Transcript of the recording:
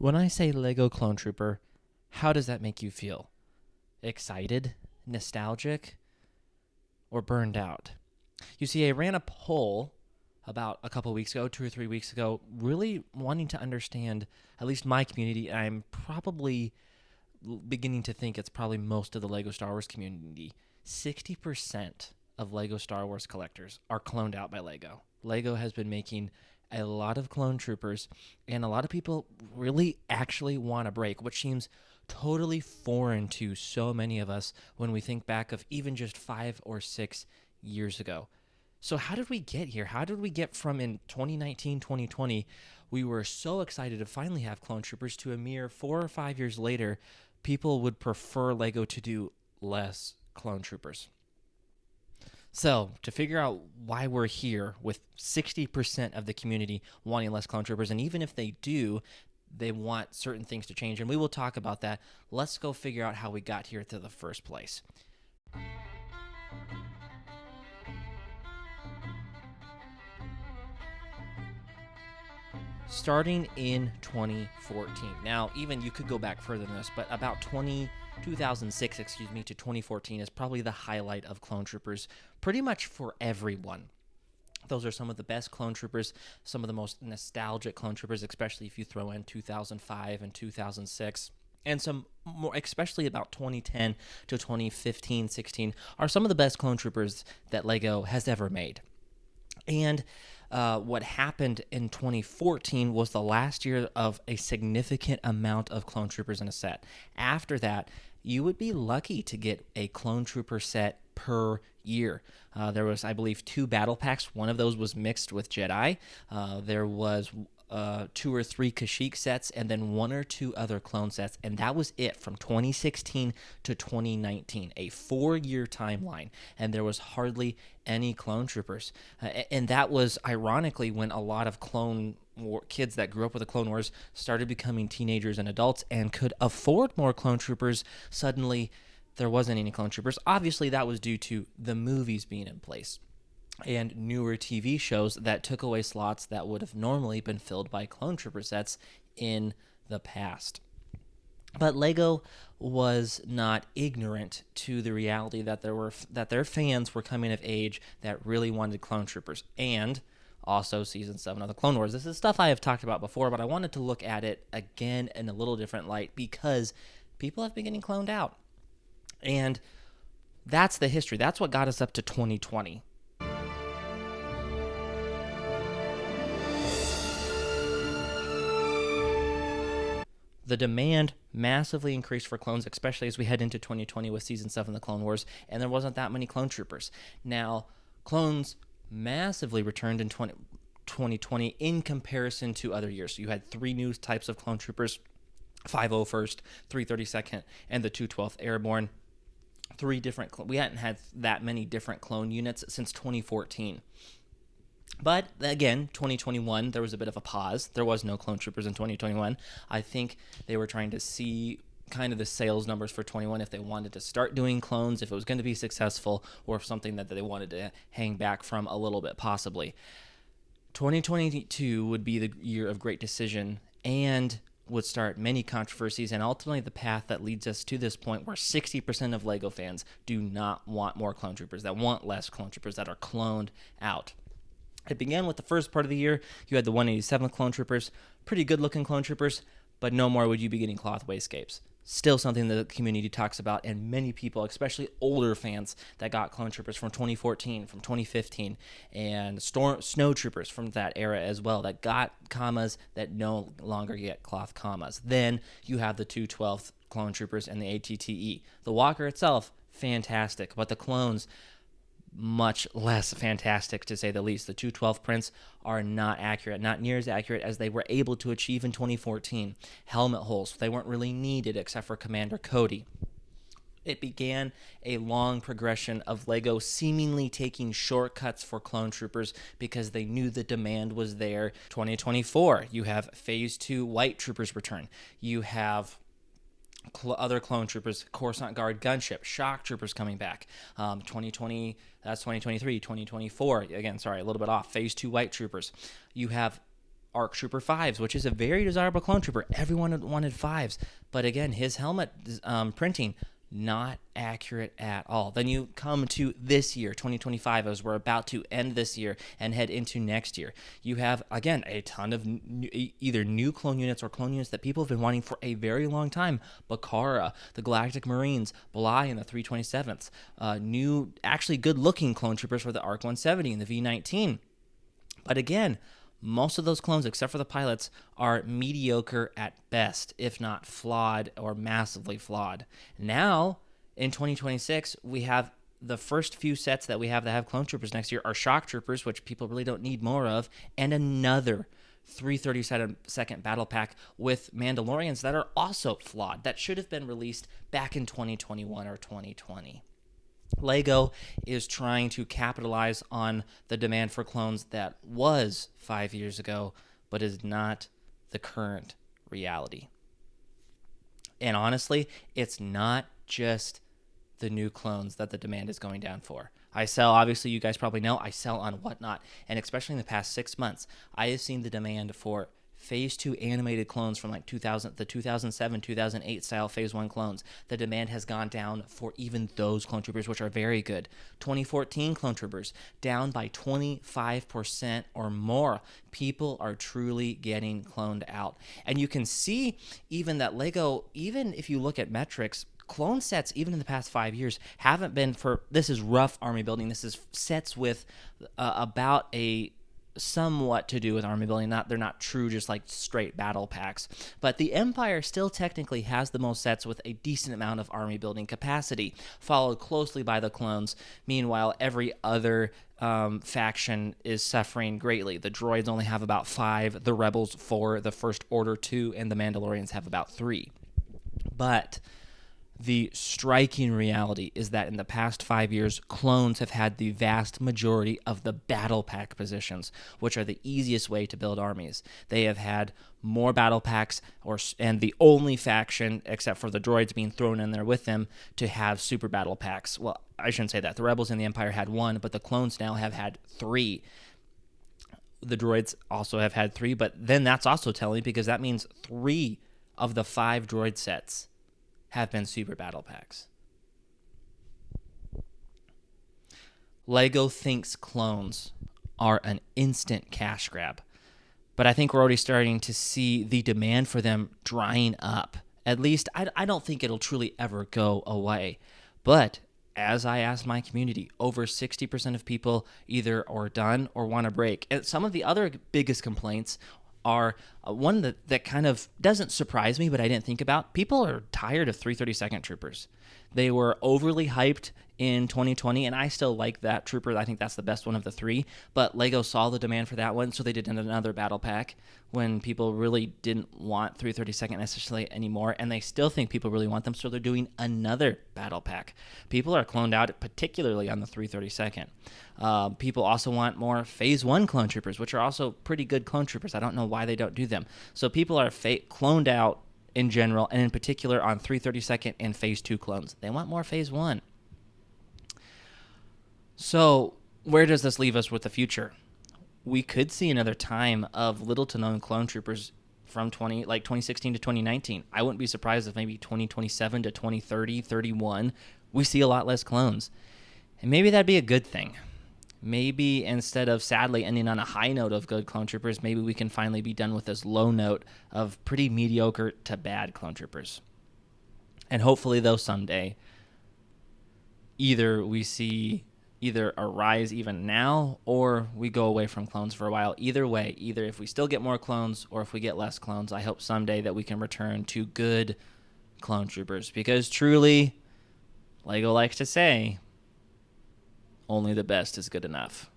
When I say Lego Clone Trooper, how does that make you feel? Excited? Nostalgic? Or burned out? You see, I ran a poll about a couple weeks ago, 2 or 3 weeks ago, really wanting to understand, at least my community. I'm probably beginning to think it's probably most of the Lego Star Wars community. 60% of Lego Star Wars collectors are cloned out by Lego. Lego has been making a lot of clone troopers, and a lot of people really actually want a break, which seems totally foreign to so many of us when we think back of even just 5 or 6 years ago. So how did we get here? How did we get from in 2019, 2020, we were so excited to finally have clone troopers, to a mere 4 or 5 years later, people would prefer Lego to do less clone troopers. So, to figure out why we're here with 60% of the community wanting less clone troopers, and even if they do, they want certain things to change, and we will talk about that. Let's go figure out how we got here to the first place. Starting in 2014. Now, even you could go back further than this, but about 2006, to 2014 is probably the highlight of clone troopers pretty much for everyone. Those are some of the best clone troopers, some of the most nostalgic clone troopers, especially if you throw in 2005 and 2006. And some more, especially about 2010 to 2015, 16, are some of the best clone troopers that Lego has ever made. And what happened in 2014 was the last year of a significant amount of clone troopers in a set. After that, you would be lucky to get a clone trooper set per year. There was, I believe, 2 battle packs. One of those was mixed with Jedi. There was 2 or 3 Kashyyyk sets, and then 1 or 2 other clone sets, and that was it from 2016 to 2019, a 4-year timeline, and there was hardly any clone troopers. And that was ironically when a lot of kids that grew up with the Clone Wars started becoming teenagers and adults and could afford more clone troopers. Suddenly there wasn't any clone troopers. Obviously that was due to the movies being in place and newer TV shows that took away slots that would have normally been filled by clone trooper sets in the past. But Lego was not ignorant to the reality that their fans were coming of age that really wanted clone troopers, and also season 7 of the Clone Wars. This is stuff I have talked about before, but I wanted to look at it again in a little different light because people have been getting cloned out. And that's the history. That's what got us up to 2020. The demand massively increased for clones, especially as we head into 2020 with Season 7 of the Clone Wars, and there wasn't that many clone troopers. Now, clones massively returned in 2020 in comparison to other years. So you had 3 new types of clone troopers, 501st, 332nd, and the 212th Airborne. 3 different we hadn't had that many different clone units since 2014. But again, 2021, there was a bit of a pause. There was no clone troopers in 2021. I think they were trying to see kind of the sales numbers for 21, if they wanted to start doing clones, if it was going to be successful, or if something that they wanted to hang back from a little bit possibly. 2022 would be the year of great decision and would start many controversies, and ultimately the path that leads us to this point where 60% of Lego fans do not want more clone troopers, that want less clone troopers, that are cloned out. It began with the first part of the year. You had the 187th clone troopers, pretty good looking clone troopers, but no more would you be getting cloth wastegapes. Still something the community talks about, and many people, especially older fans, that got clone troopers from 2014, from 2015, and snow troopers from that era as well, that got commas that no longer get cloth commas. Then you have the 212th clone troopers and the ATTE. The walker itself, fantastic, but the clones, much less fantastic, to say the least. The 212 prints are not accurate, not near as accurate as they were able to achieve in 2014. Helmet holes, they weren't really needed except for Commander Cody. It began a long progression of Lego seemingly taking shortcuts for clone troopers because they knew the demand was there. 2024, you have Phase 2 White Troopers return. You have other clone troopers, Coruscant Guard gunship, shock troopers coming back. 2020, that's 2023, 2024. Again, sorry, a little bit off. Phase 2 White Troopers. You have ARC Trooper 5s, which is a very desirable clone trooper. Everyone wanted 5s. But again, his helmet printing, not accurate at all. Then you come to this year, 2025, as we're about to end this year and head into next year. You have, again, a ton of either new clone units or clone units that people have been wanting for a very long time. Bakara, the Galactic Marines, Bly, and the 327th. New, actually good-looking clone troopers for the ARC 170 and the V19. But again, most of those clones, except for the pilots, are mediocre at best, if not flawed or massively flawed. Now, in 2026, we have the first few sets that we have that have clone troopers next year are shock troopers, which people really don't need more of, and another 332nd battle pack with Mandalorians that are also flawed, that should have been released back in 2021 or 2020. LEGO is trying to capitalize on the demand for clones that was 5 years ago, but is not the current reality. And honestly, it's not just the new clones that the demand is going down for. I sell, obviously, you guys probably know, I sell on Whatnot, and especially in the past 6 months, I have seen the demand for Phase 2 animated clones from like 2007, 2008 style Phase 1 clones. The demand has gone down for even those clone troopers, which are very good. 2014 clone troopers, down by 25% or more. People are truly getting cloned out. And you can see even that LEGO, even if you look at metrics, clone sets, even in the past 5 years, haven't been for, this is rough army building. This is sets with about a somewhat to do with army building. They're not true, just like straight battle packs. But the Empire still technically has the most sets with a decent amount of army building capacity, followed closely by the clones. Meanwhile, every other faction is suffering greatly. The droids only have about 5, the Rebels 4, the First Order 2, and the Mandalorians have about 3. But the striking reality is that in the past 5 years, clones have had the vast majority of the battle pack positions, which are the easiest way to build armies. They have had more battle packs, and the only faction, except for the droids being thrown in there with them, to have super battle packs. Well, I shouldn't say that. The Rebels and the Empire had 1, but the clones now have had 3. The droids also have had 3, but then that's also telling, because that means 3 of the 5 droid sets have been super battle packs. LEGO thinks clones are an instant cash grab, but I think we're already starting to see the demand for them drying up. At least, I don't think it'll truly ever go away. But as I asked my community, over 60% of people either are done or want a break. And some of the other biggest complaints are one that kind of doesn't surprise me, but I didn't think about. People are tired of 332nd troopers. They were overly hyped in 2020, and I still like that trooper. I think that's the best one of the 3, but LEGO saw the demand for that one, so they did another battle pack when people really didn't want 332nd necessarily anymore, and they still think people really want them, so they're doing another battle pack. People are cloned out, particularly on the 332nd. People also want more Phase 1 clone troopers, which are also pretty good clone troopers. I don't know why they don't do them. So people are cloned out in general, and in particular on 332nd and Phase 2 clones. They want more Phase 1. So where does this leave us with the future? We could see another time of little to known clone troopers from 2016 to 2019. I wouldn't be surprised if maybe 2027 to 2030, 31, we see a lot less clones. And maybe that'd be a good thing. Maybe instead of sadly ending on a high note of good clone troopers, maybe we can finally be done with this low note of pretty mediocre to bad clone troopers. And hopefully, though, someday, either we see a rise even now, or we go away from clones for a while. Either way, either if we still get more clones or if we get less clones, I hope someday that we can return to good clone troopers. Because truly, LEGO likes to say, only the best is good enough.